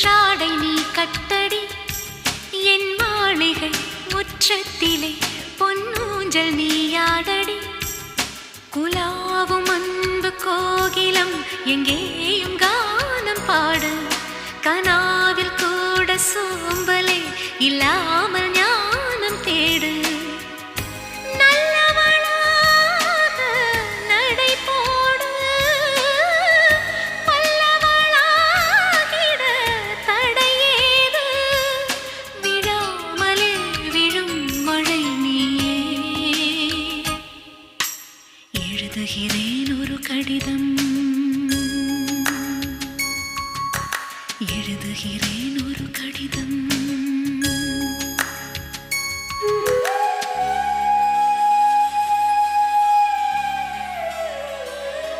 சிற்றாடை நீ கட்டடி என் மாளிகை முற்றத்திலே பொன்னூஞ்சல் நீயாடடி குலாவும் அன்பு கோகிலம் எங்கேயும் கானம் பாடு கனாவில் கூட சோம்பலே இல்லாமல் ஞானம் தேடு எழுதுகிறேன் ஒரு கடிதம் எழுதுகிறேன்